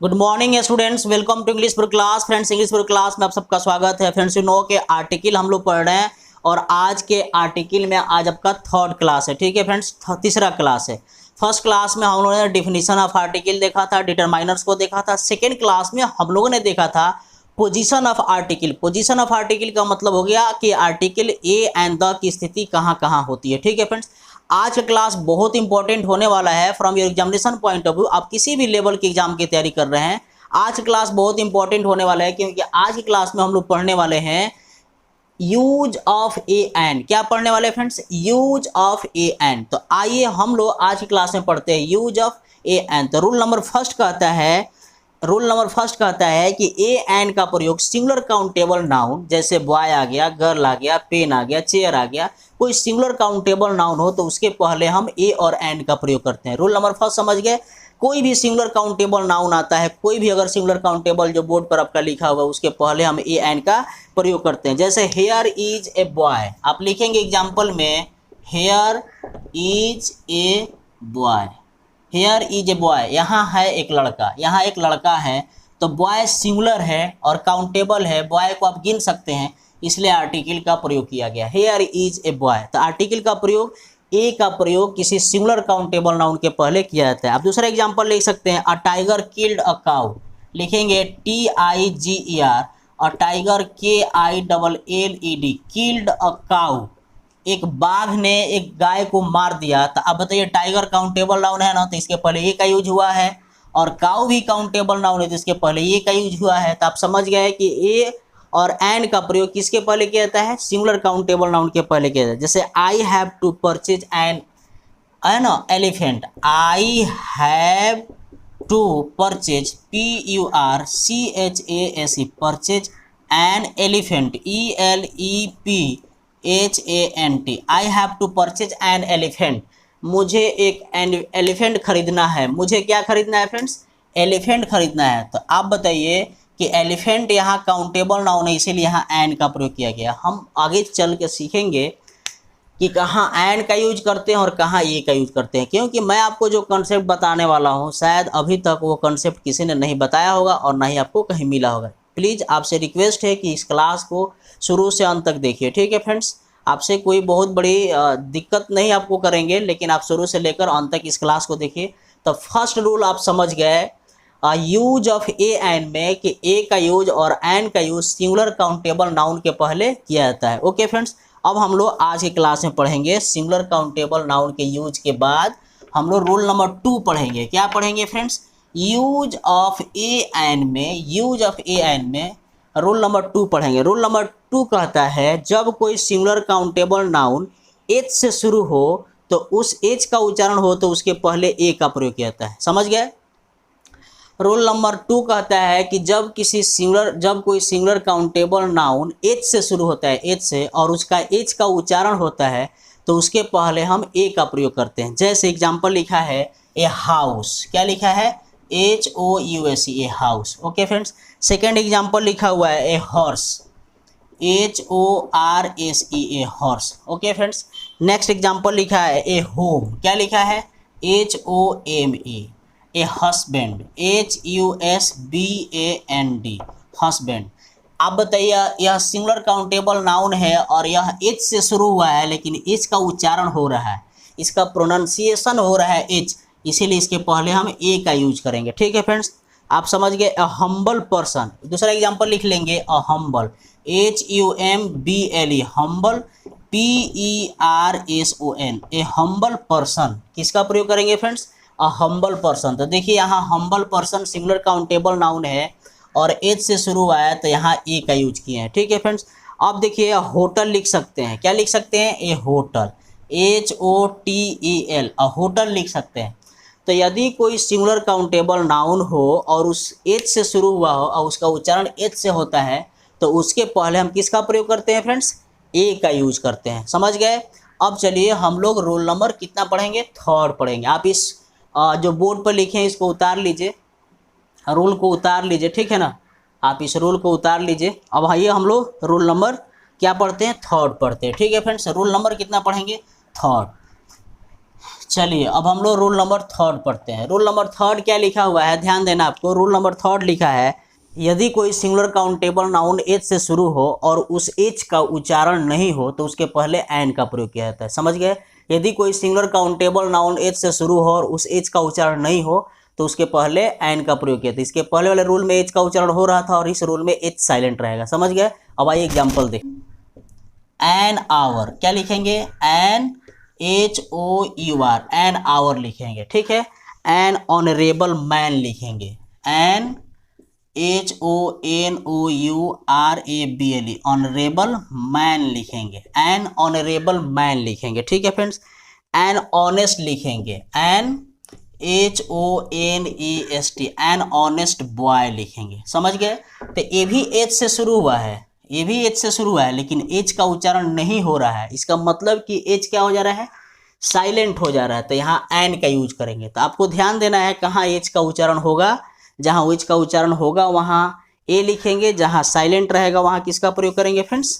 Good morning students, welcome to English for class. Friends, English for class में आप सबका स्वागत है। फ्रेंड्स, यू नो के आर्टिकल हम लोग पढ़ रहे हैं और आज के आर्टिकल में आज आपका थर्ड क्लास है। ठीक है फ्रेंड्स, तीसरा क्लास है। फर्स्ट क्लास में हम लोगों ने डिफिनीशन ऑफ आर्टिकल देखा था, डिटरमाइनर्स को देखा था। सेकेंड क्लास में हम लोगों ने देखा था position of article. Position of article का मतलब हो गया कि article A and the key स्थिति कहाँ कहाँ होती है। ठीक है फ्रेंड्स, आज का क्लास बहुत इंपॉर्टेंट होने वाला है from your examination point of view. आप किसी भी लेवल के एग्जाम की तैयारी कर रहे हैं, आज क्लास बहुत इंपॉर्टेंट होने वाला है, क्योंकि आज की क्लास में हम लोग पढ़ने वाले हैं यूज ऑफ ए एंड। क्या पढ़ने वाले friends? Use of A and. तो आइए हम लोग आज की क्लास में पढ़ते हैं यूज ऑफ ए एंड। तो रूल नंबर फर्स्ट कहता है कि ए एंड का प्रयोग सिंगुलर काउंटेबल नाउन, जैसे बॉय आ गया, गर्ल आ गया, पेन आ गया, चेयर आ गया, कोई सिंगुलर काउंटेबल नाउन हो तो उसके पहले हम ए और एंड का प्रयोग करते हैं। रूल नंबर फर्स्ट समझ गए? कोई भी सिंगुलर काउंटेबल नाउन आता है, कोई भी अगर सिंगुलर काउंटेबल जो बोर्ड पर आपका लिखा हुआ उसके पहले हम ए एंड का प्रयोग करते हैं। जैसे हेयर इज ए बॉय, आप लिखेंगे एग्जाम्पल में here is a boy. Here is a boy, यहाँ है एक लड़का, यहाँ एक लड़का है, तो बॉय सिंगुलर है और काउंटेबल है, बॉय को आप गिन सकते हैं, इसलिए आर्टिकल का प्रयोग किया गया। हेयर इज ए बॉय, तो आर्टिकल का प्रयोग, ए का प्रयोग किसी सिंगुलर काउंटेबल नाउन के पहले किया जाता है। आप दूसरा एग्जांपल लिख सकते हैं, a tiger killed a cow, लिखेंगे TIGER, और tiger KILLED, killed a cow, एक बाघ ने एक गाय को मार दिया। तो अब बताइए, टाइगर काउंटेबल नाउन है ना, तो इसके पहले ए का यूज हुआ है, और काउ भी काउंटेबल नाउन है तो इसके पहले ए का यूज हुआ है। तो आप समझ गए कि ए और एंड का प्रयोग किसके पहले किया जाता है? सिंगुलर काउंटेबल नाउन के पहले किया जाता है। जैसे I have to purchase an, है ना, elephant, I have to purchase, PURCHASE, purchase an elephant, ELEPHANT, I have to purchase an elephant, मुझे एक एलिफेंट खरीदना है। मुझे क्या खरीदना है फ्रेंड्स? एलिफेंट खरीदना है। तो आप बताइए कि एलिफेंट यहाँ काउंटेबल नाउन है, इसीलिए यहाँ एन का प्रयोग किया गया। हम आगे चल के सीखेंगे कि कहाँ एंड का यूज करते हैं और कहाँ ए का यूज करते हैं, क्योंकि मैं आपको जो कंसेप्ट बताने वाला हूँ शायद अभी तक वो कंसेप्ट किसी ने नहीं बताया होगा और ना ही आपको कहीं मिला होगा। प्लीज़ आपसे रिक्वेस्ट है कि इस क्लास को शुरू से अंत तक देखिए। ठीक है फ्रेंड्स, आपसे कोई बहुत बड़ी दिक्कत नहीं आपको करेंगे, लेकिन आप शुरू से लेकर अंत तक इस क्लास को देखिए। तो फर्स्ट रूल आप समझ गए यूज ऑफ ए एंड में कि ए का यूज और एंड का यूज सिंगुलर काउंटेबल नाउन के पहले किया जाता है। ओके फ्रेंड्स, अब हम लोग आज की क्लास में पढ़ेंगे सिंगुलर काउंटेबल नाउन के यूज के बाद हम लोग रूल नंबर 2 पढ़ेंगे। क्या पढ़ेंगे friends? Use of A and में, यूज ऑफ ए एंड में रूल नंबर 2 पढ़ेंगे। रूल नंबर 2 कहता है जब कोई सिंगुलर काउंटेबल नाउन एच से शुरू हो तो उस एच का उच्चारण हो तो उसके पहले ए का प्रयोग किया जाता है। समझ गए? रूल नंबर 2 कहता है कि जब कोई सिंगुलर काउंटेबल नाउन एच से शुरू होता है, एच से, और उसका एच का उच्चारण होता है तो उसके पहले हम ए का प्रयोग करते हैं। जैसे एग्जांपल लिखा है ए हाउस, क्या लिखा है? HOUSE, a house. Okay friends, second example लिखा हुआ है a horse, HORSE, a horse. Okay friends, next example लिखा है ए होम, क्या लिखा है? HOME, a husband, HUSBAND, husband. आप बताइए, यह सिंगुलर काउंटेबल नाउन है और यह एच से शुरू हुआ है, लेकिन एच का उच्चारण हो रहा है, इसका प्रोनाउंसिएशन हो रहा है एच, इसीलिए इसके पहले हम ए का यूज करेंगे। ठीक है फ्रेंड्स, आप समझ गए? A humble person. दूसरा एग्जांपल लिख लेंगे a humble, HUMBLE, humble, PERSON, A humble person. किसका प्रयोग करेंगे फ्रेंड्स? A humble person. तो देखिए, यहाँ humble person singular countable noun है और एच से शुरू हुआ है तो यहाँ ए का यूज किए हैं। ठीक है फ्रेंड्स, अब देखिए होटल लिख सकते हैं। क्या लिख सकते हैं? ए होटल, HOTEL, अ होटल लिख सकते हैं। तो यदि कोई सिंगुलर काउंटेबल नाउन हो और उस एच से शुरू हुआ हो और उसका उच्चारण एच से होता है तो उसके पहले हम किसका प्रयोग करते हैं फ्रेंड्स? ए का यूज करते हैं। समझ गए? अब चलिए हम लोग रोल नंबर कितना पढ़ेंगे? थर्ड पढ़ेंगे। आप इस जो बोर्ड पर लिखे हैं इसको उतार लीजिए, रूल को उतार लीजिए, ठीक है ना, आप इस रूल को उतार लीजिए। अब आइए हम लोग रूल नंबर क्या पढ़ते हैं? थर्ड पढ़ते हैं। ठीक है फ्रेंड्स, रूल नंबर कितना पढ़ेंगे? थर्ड। चलिए अब हम लोग रूल नंबर थर्ड पढ़ते हैं। रूल नंबर थर्ड क्या लिखा हुआ है, ध्यान देना आपको। रूल नंबर थर्ड लिखा है, यदि कोई सिंगुलर काउंटेबल नाउन एच से शुरू हो और उस एच का उच्चारण नहीं हो तो उसके पहले एन का प्रयोग किया जाता है। समझ गए? यदि कोई सिंगुलर काउंटेबल नाउन एच से शुरू हो और उस एच का उच्चारण नहीं हो तो उसके पहले एन का प्रयोग किया था। इसके पहले वाले रूल में एच का उच्चारण हो रहा था और इस रूल में एच साइलेंट रहेगा। समझ गए? अब आइए एग्जाम्पल देख। एन आवर, क्या लिखेंगे? एन HOUR, एन आवर लिखेंगे, ठीक है। एन ऑनरेबल मैन लिखेंगे, एन HONOURABLE, ऑनरेबल मैन लिखेंगे, एन ऑनरेबल मैन लिखेंगे, ठीक है फ्रेंड्स। एन ऑनेस्ट लिखेंगे, an HONEST, an honest boy लिखेंगे। समझ गए? तो ये भी एच से शुरू हुआ है, ये भी एच से शुरू हुआ है, लेकिन एच का उच्चारण नहीं हो रहा है। इसका मतलब कि एच क्या हो जा रहा है? साइलेंट हो जा रहा है। तो यहाँ एन का यूज करेंगे। तो आपको ध्यान देना है कहाँ एच का उच्चारण होगा। जहाँ एच का उच्चारण होगा वहाँ ए लिखेंगे, जहाँ साइलेंट रहेगा वहाँ किसका प्रयोग करेंगे फ्रेंड्स?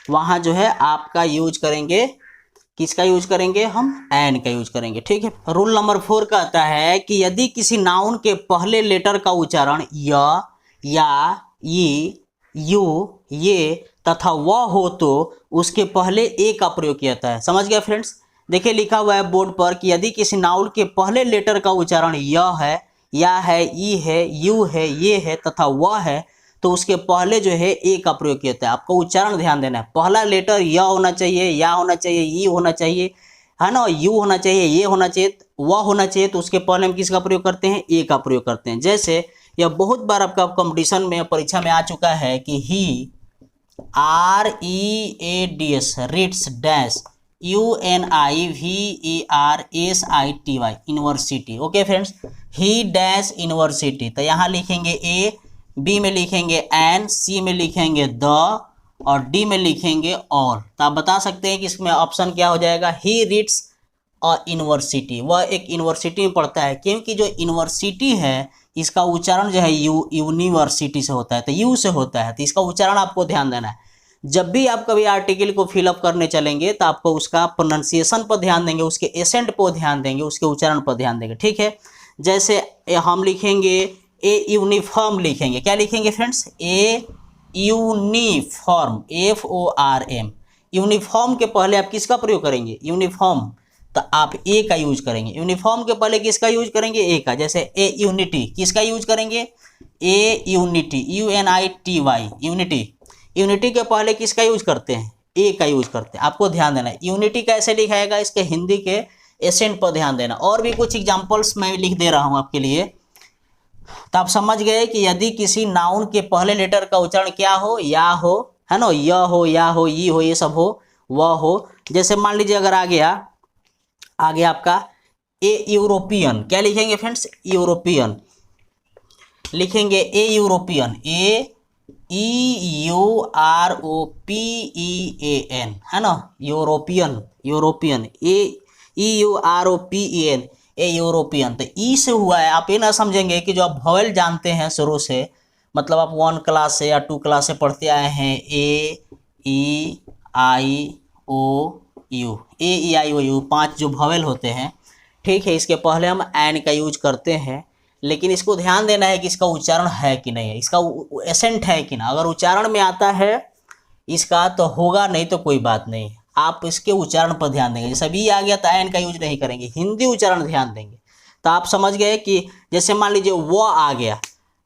वहाँ जो है आपका यूज करेंगे, किसका यूज करेंगे? हम एन का यूज करेंगे, ठीक है। रूल नंबर 4 कहता है कि यदि किसी नाउन के पहले लेटर का उच्चारण य, या, ई, यू, ये तथा वह हो तो उसके पहले ए का प्रयोग किया जाता है। समझ गया फ्रेंड्स? देखिए लिखा हुआ है बोर्ड पर कि यदि किसी नाउन के पहले लेटर का उच्चारण य है, या है, ई है, यू है, ये है तथा वह है तो उसके पहले जो है ए का प्रयोग किया जाता है। आपको उच्चारण ध्यान देना है। पहला लेटर य होना चाहिए, या होना चाहिए, ई होना चाहिए, है ना, यू होना चाहिए, ये होना चाहिए, वह होना चाहिए, तो उसके पहले हम किसका प्रयोग करते हैं? ए का प्रयोग करते हैं। जैसे यह बहुत बार आपका कंपटीशन में, परीक्षा में आ चुका है कि ही READS reads dash UNIVERSITY university. Okay friends, ही डैश यूनिवर्सिटी। तो यहाँ लिखेंगे ए, बी में लिखेंगे एन, सी में लिखेंगे द और डी में लिखेंगे ऑल। तो आप बता सकते हैं कि इसमें ऑप्शन क्या हो जाएगा? ही रीड्स अ यूनिवर्सिटी, वह एक यूनिवर्सिटी में पढ़ता है। क्योंकि जो यूनिवर्सिटी है इसका उच्चारण जो है यूनिवर्सिटी से होता है, तो यू से होता है। तो इसका उच्चारण आपको ध्यान देना है। जब भी आप कभी आर्टिकल को फिलअप करने चलेंगे तो आपको उसका प्रोनाउंसिएशन पर ध्यान देंगे, उसके एसेंट पर ध्यान देंगे, उसके उच्चारण पर ध्यान देंगे, ठीक है। जैसे हम लिखेंगे ए यूनिफॉर्म लिखेंगे, क्या लिखेंगे friends? A uniform, FORM। Uniform के पहले आप किसका प्रयोग करेंगे? यूनिफॉर्म। तो आप ए का यूज करेंगे। यूनिफॉर्म के पहले किसका यूज करेंगे? ए का। जैसे ए यूनिटी, किसका यूज करेंगे? ए यूनिटी, UNITY, यूनिटी। यूनिटी के पहले किसका यूज करते हैं? ए का यूज करते हैं। आपको ध्यान देना है यूनिटी कैसे लिखाएगा, इसके हिंदी के एसेंट पर ध्यान देना। और भी कुछ एग्जांपल्स मैं लिख दे रहा हूं आपके लिए। तो आप समझ गए कि यदि किसी नाउन के पहले लेटर का उच्चारण क्या हो? या हो, है ना, य हो, या हो, ई हो, ये सब हो, वह हो। जैसे मान लीजिए अगर आ गया आपका ए यूरोपियन, क्या लिखेंगे फ्रेंड्स? यूरोपियन लिखेंगे, ए यूरोपियन, EUROPEAN, है ना, यूरोपियन, यूरोपियन, EUROPEN, ए यूरोपियन। तो ई से हुआ है। आप ये ना समझेंगे कि जो आप वॉवेल जानते हैं शुरू से, मतलब आप 1 क्लास से या 2 क्लास से पढ़ते आए हैं, ए, ई, आई, ओ, you, A, E, I, O, you, 5 जो वॉवेल होते हैं, ठीक है। इसके पहले हम एन का यूज करते हैं, लेकिन इसको ध्यान देना है कि इसका उच्चारण है कि नहीं है, इसका एसेंट है कि ना। अगर उच्चारण में आता है इसका तो होगा, नहीं तो कोई बात नहीं। आप इसके उच्चारण पर ध्यान देंगे। जैसे बी आ गया तो एन का यूज नहीं करेंगे, हिंदी उच्चारण ध्यान देंगे। तो आप समझ गए कि जैसे मान लीजिए वो आ गया।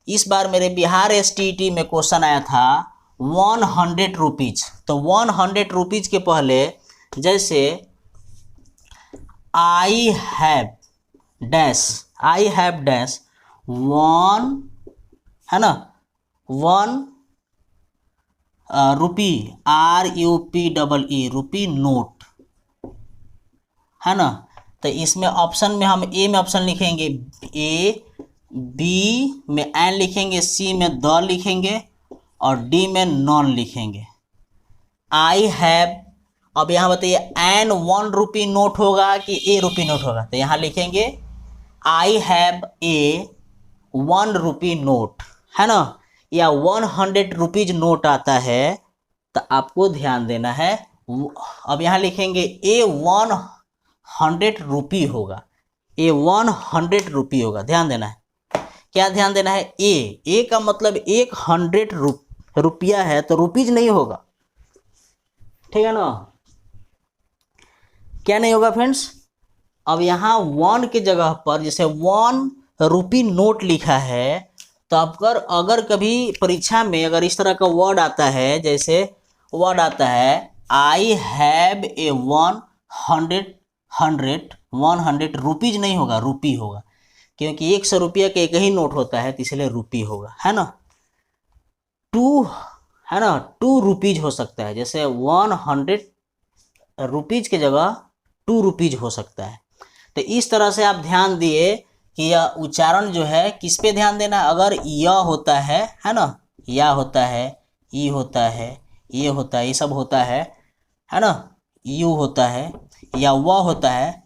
इस बार मेरे बिहार STT में क्वेश्चन आया था 100 रुपीज। तो 100 रुपीज के पहले जैसे I have dash, I have dash 1, है ना, 1 रुपी, RUPEE, रुपी नोट, है ना। तो इसमें ऑप्शन में हम ए में ऑप्शन लिखेंगे ए, बी में एन लिखेंगे, सी में द लिखेंगे और डी में नॉन लिखेंगे। आई हैव, अब यहाँ बताइए एन 1 रुपी नोट होगा कि ए रुपी नोट होगा? तो यहाँ लिखेंगे I have a 1 rupee note, है ना, या 100 रुपीज नोट आता है। तो आपको ध्यान देना है। अब यहाँ लिखेंगे ए 100 रुपी होगा, ए 100 रुपी होगा। ध्यान देना है, क्या ध्यान देना है, ए का मतलब 100 रुपया है तो रुपीज नहीं होगा, ठीक है ना। क्या नहीं होगा फ्रेंड्स, अब यहाँ 1 के जगह पर जैसे 1 रुपी नोट लिखा है, तो अगर कभी परीक्षा में अगर इस तरह का वर्ड आता है, जैसे वर्ड आता है आई हैव ए 100 रुपीज नहीं होगा, रुपी होगा, क्योंकि 100 रुपया का एक ही नोट होता है तो इसलिए रुपी होगा, है ना। 2 रुपीज हो सकता है, जैसे 100 रुपीज की जगह 2 रुपीज हो सकता है। तो इस तरह से आप ध्यान दिए कि यह उच्चारण जो है किस पे ध्यान देना है। अगर य होता है ना, या होता है, ई होता है, ये होता है, ये सब होता है ना, यू होता है या व होता है,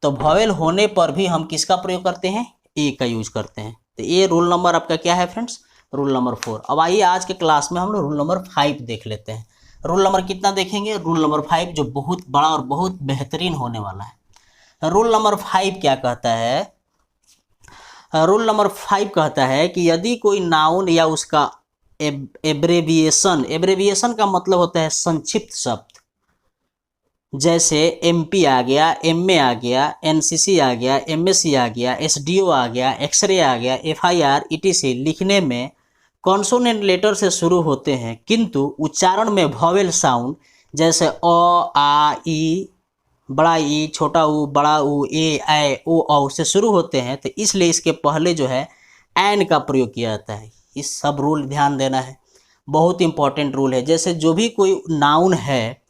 तो वॉवेल होने पर भी हम किसका प्रयोग करते हैं, ए का यूज करते हैं। तो ये रूल नंबर आपका क्या है फ्रेंड्स, रूल नंबर 4। अब आइए आज के क्लास में हम लोग रूल नंबर 5 देख लेते हैं। रूल नंबर कितना देखेंगे, रूल नंबर 5, जो बहुत बड़ा और बहुत बेहतरीन होने वाला है। रूल नंबर 5 क्या कहता है, रूल नंबर 5 कहता है कि यदि कोई नाउन या उसका एब्रेविएशन का मतलब होता है संक्षिप्त शब्द, जैसे एमपी आ गया, एमए आ गया, एनसीसी आ गया, एमएससी आ गया, एसडीओ आ गया, एक्सरे आ गया, एफआईआर ईटीसी लिखने में कॉन्सोनेंट लेटर से शुरू होते हैं, किंतु उच्चारण में वॉवेल साउंड जैसे अ, आ, ई, बड़ा ई, छोटा ऊ, बड़ा ऊ, ए, ऐ, ओ, औ से शुरू होते हैं, तो इसलिए इसके पहले जो है एन का प्रयोग किया जाता है। इस सब रूल ध्यान देना है, बहुत इंपॉर्टेंट रूल है। जैसे जो भी कोई नाउन है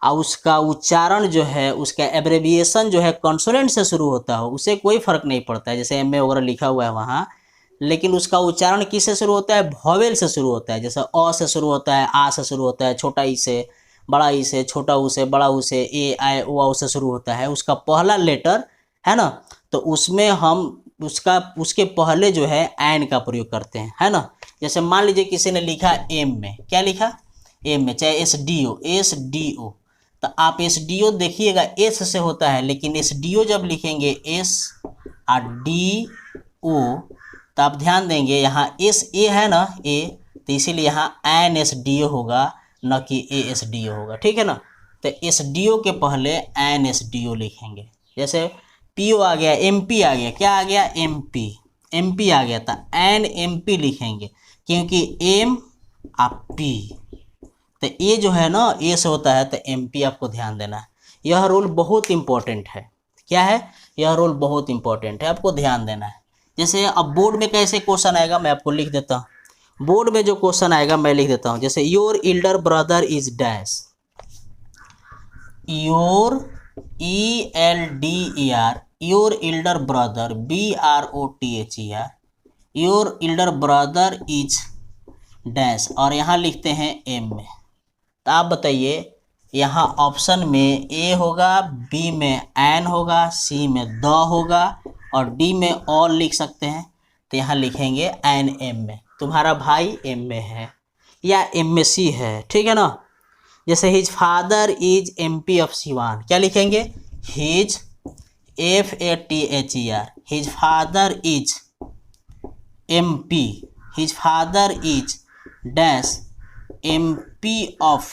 और उसका उच्चारण जो है, उसका एब्रेविएशन जो है कॉन्सोनेंट से शुरू होता हो, उसे कोई फर्क नहीं पड़ता है, जैसे एम ए वगैरह लिखा हुआ है वहाँ, लेकिन उसका उच्चारण किससे शुरू होता है, वॉवेल से शुरू होता है। जैसे अ से शुरू होता है, आ से शुरू होता है, छोटा ई से, बड़ा ई से, छोटा ऊ से, बड़ा ऊ से, ए, ऐ, ओ, औ से शुरू होता है, उसका पहला लेटर है ना, तो उसमें हम उसके पहले जो है एन का प्रयोग करते हैं, है ना। जैसे मान लीजिए किसी ने लिखा एम में, क्या लिखा, एम में, चाहे एस डी ओ, तो आप एस डी ओ देखिएगा एस से होता है, लेकिन एस डी ओ जब लिखेंगे एस और डी ओ, तो आप ध्यान देंगे यहाँ एस ए है ना, ए, तो इसीलिए यहाँ एन एस डी ओ होगा, न कि ए एस डी ओ होगा, ठीक है ना। तो एस डी ओ के पहले एन एस डी ओ लिखेंगे। जैसे पी ओ आ गया, एम पी आ गया, क्या आ गया, एम पी आ गया, तो एन एम पी लिखेंगे, क्योंकि एम और पी, तो ए जो है ना ए से होता है, तो एम पी आपको ध्यान देना है। यह रूल बहुत इंपॉर्टेंट है। क्या है, यह रूल बहुत इंपॉर्टेंट है, आपको ध्यान देना है। जैसे अब बोर्ड में कैसे क्वेश्चन आएगा मैं आपको लिख देता हूँ। बोर्ड में जो क्वेश्चन आएगा मैं लिख देता हूँ, जैसे your Elder brother is dash, your ELDER, your Elder brother BROTHER, your Elder brother is dash, और यहाँ लिखते हैं एम में। तो आप बताइए यहाँ ऑप्शन में ए होगा, बी में एन होगा, सी में द होगा और डी में ऑल लिख सकते हैं। तो यहाँ लिखेंगे एन एम में, तुम्हारा भाई एम में है या एम में सी है, ठीक है ना। जैसे his father is MP of Siwan, क्या लिखेंगे, his FATHER, his father is MP, his father is dash MP of,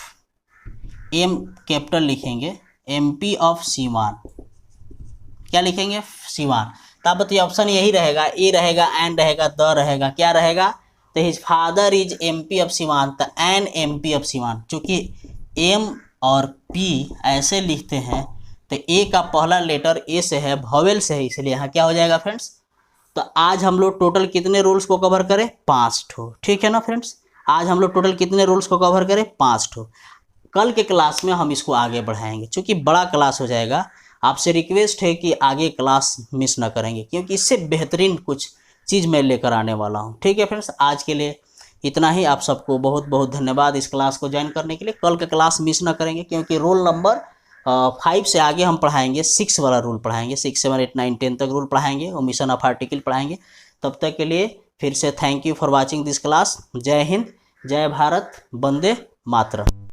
M capital लिखेंगे, MP ऑफ सिवान, क्या लिखेंगे, सिवान। तो आप बताइए ऑप्शन यही रहेगा, ए रहेगा, एन रहेगा, द रहेगा, क्या रहेगा, तो his father is MP of Siwan, तो एन MP ऑफ सिवान। चूँकि एम और पी ऐसे लिखते हैं, तो ए का पहला लेटर ए से है, वॉवेल से है, इसलिए यहाँ क्या हो जाएगा फ्रेंड्स। तो आज हम लोग टोटल कितने रूल्स को कवर करें, 5 ठो, ठीक है ना फ्रेंड्स। आज हम लोग टोटल कितने रूल्स को कवर करें, 5 ठो। कल के क्लास में हम इसको आगे बढ़ाएंगे, क्योंकि बड़ा क्लास हो जाएगा। आपसे रिक्वेस्ट है कि आगे क्लास मिस ना करेंगे, क्योंकि इससे बेहतरीन कुछ चीज़ मैं लेकर आने वाला हूँ, ठीक है फ्रेंड्स। आज के लिए इतना ही, आप सबको बहुत बहुत धन्यवाद इस क्लास को ज्वाइन करने के लिए। कल का क्लास मिस ना करेंगे, क्योंकि रोल नंबर 5 से आगे हम पढ़ाएंगे 6 वाला रूल पढ़ाएंगे, 6, 7, 8, 9, 10 तक रूल पढ़ाएंगे, ओमिशन ऑफ आर्टिकल पढ़ाएंगे। तब तक के लिए फिर से thank you for watching this class. जय हिंद, जय भारत, वंदे मातरम।